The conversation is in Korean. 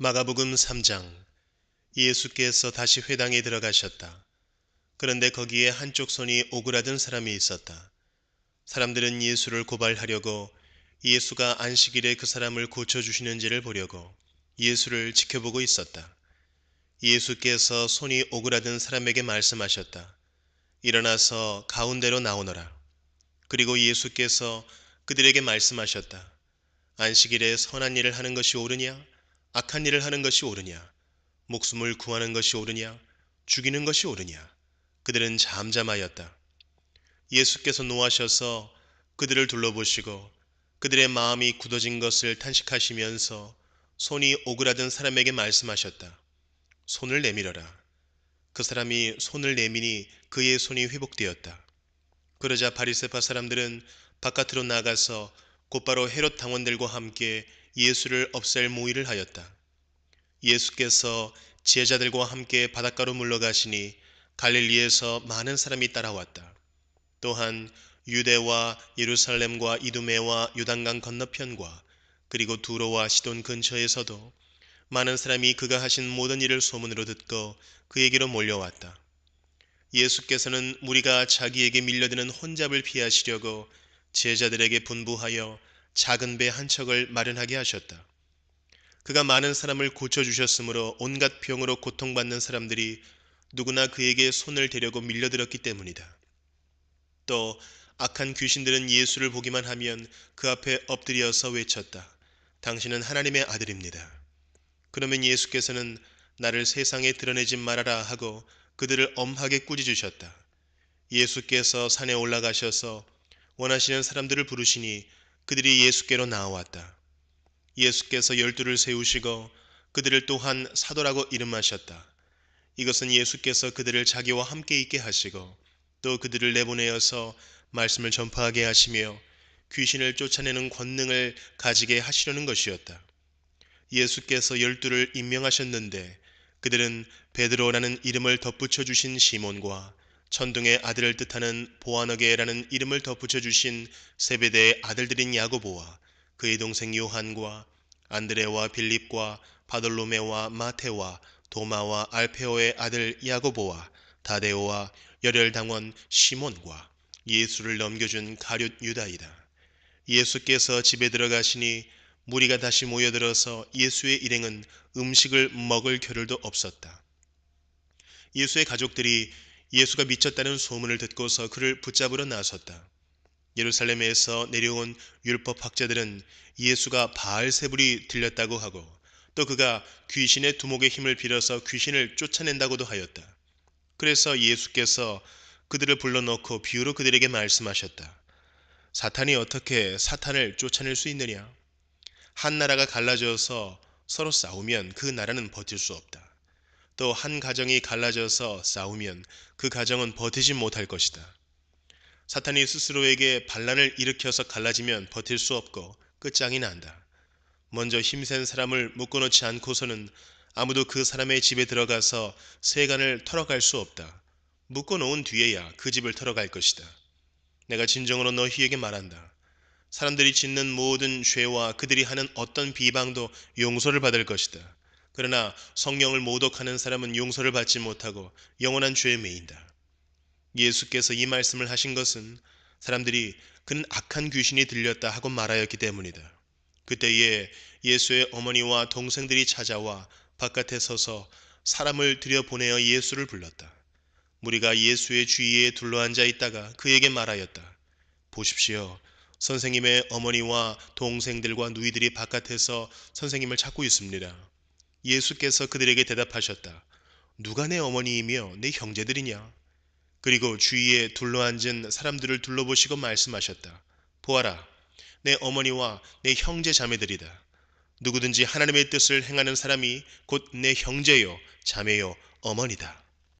마가복음 3장. 예수께서 다시 회당에 들어가셨다. 그런데 거기에 한쪽 손이 오그라든 사람이 있었다. 사람들은 예수를 고발하려고 예수가 안식일에 그 사람을 고쳐주시는지를 보려고 예수를 지켜보고 있었다. 예수께서 손이 오그라든 사람에게 말씀하셨다. 일어나서 가운데로 나오너라. 그리고 예수께서 그들에게 말씀하셨다. 안식일에 선한 일을 하는 것이 옳으냐? 악한 일을 하는 것이 옳으냐? 목숨을 구하는 것이 옳으냐? 죽이는 것이 옳으냐? 그들은 잠잠하였다. 예수께서 노하셔서 그들을 둘러보시고 그들의 마음이 굳어진 것을 탄식하시면서 손이 오그라든 사람에게 말씀하셨다. 손을 내밀어라. 그 사람이 손을 내미니 그의 손이 회복되었다. 그러자 바리새파 사람들은 바깥으로 나가서 곧바로 헤롯 당원들과 함께 예수를 없앨 모의를 하였다. 예수께서 제자들과 함께 바닷가로 물러가시니 갈릴리에서 많은 사람이 따라왔다. 또한 유대와 예루살렘과 이두메와 요단강 건너편과 그리고 두로와 시돈 근처에서도 많은 사람이 그가 하신 모든 일을 소문으로 듣고 그에게로 몰려왔다. 예수께서는 무리가 자기에게 밀려드는 혼잡을 피하시려고 제자들에게 분부하여 작은 배 한 척을 마련하게 하셨다. 그가 많은 사람을 고쳐주셨으므로 온갖 병으로 고통받는 사람들이 누구나 그에게 손을 대려고 밀려들었기 때문이다. 또 악한 귀신들은 예수를 보기만 하면 그 앞에 엎드려서 외쳤다. 당신은 하나님의 아들입니다. 그러면 예수께서는 나를 세상에 드러내지 말아라 하고 그들을 엄하게 꾸짖으셨다. 예수께서 산에 올라가셔서 원하시는 사람들을 부르시니 그들이 예수께로 나아왔다. 예수께서 12를 세우시고 그들을 또한 사도라고 이름하셨다. 이것은 예수께서 그들을 자기와 함께 있게 하시고 또 그들을 내보내어서 말씀을 전파하게 하시며 귀신을 쫓아내는 권능을 가지게 하시려는 것이었다. 예수께서 12를 임명하셨는데 그들은 베드로라는 이름을 덧붙여 주신 시몬과 천둥의 아들을 뜻하는 보아너게라는 이름을 덧붙여 주신 세베대의 아들들인 야고보와 그의 동생 요한과 안드레와 빌립과 바돌로메와 마테와 도마와 알페오의 아들 야고보와 다데오와 열혈당원 시몬과 예수를 넘겨준 가룟 유다이다. 예수께서 집에 들어가시니 무리가 다시 모여들어서 예수의 일행은 음식을 먹을 겨를도 없었다. 예수의 가족들이 예수가 미쳤다는 소문을 듣고서 그를 붙잡으러 나섰다. 예루살렘에서 내려온 율법학자들은 예수가 바알세불이 들렸다고 하고 또 그가 귀신의 두목의 힘을 빌어서 귀신을 쫓아낸다고도 하였다. 그래서 예수께서 그들을 불러놓고 비유로 그들에게 말씀하셨다. 사탄이 어떻게 사탄을 쫓아낼 수 있느냐? 한 나라가 갈라져서 서로 싸우면 그 나라는 버틸 수 없다. 또 한 가정이 갈라져서 싸우면 그 가정은 버티지 못할 것이다. 사탄이 스스로에게 반란을 일으켜서 갈라지면 버틸 수 없고 끝장이 난다. 먼저 힘센 사람을 묶어놓지 않고서는 아무도 그 사람의 집에 들어가서 세간을 털어갈 수 없다. 묶어놓은 뒤에야 그 집을 털어갈 것이다. 내가 진정으로 너희에게 말한다. 사람들이 짓는 모든 죄와 그들이 하는 어떤 비방도 용서를 받을 것이다. 그러나 성령을 모독하는 사람은 용서를 받지 못하고 영원한 죄에 매인다. 예수께서 이 말씀을 하신 것은 사람들이 그는 악한 귀신이 들렸다 하고 말하였기 때문이다. 그때에 예수의 어머니와 동생들이 찾아와 바깥에 서서 사람을 들여보내어 예수를 불렀다. 무리가 예수의 주위에 둘러앉아 있다가 그에게 말하였다. 보십시오. 선생님의 어머니와 동생들과 누이들이 바깥에서 선생님을 찾고 있습니다. 예수께서 그들에게 대답하셨다. 누가 내 어머니이며 내 형제들이냐? 그리고 주위에 둘러앉은 사람들을 둘러보시고 말씀하셨다. 보아라, 내 어머니와 내 형제 자매들이다. 누구든지 하나님의 뜻을 행하는 사람이 곧 내 형제요, 자매요, 어머니다.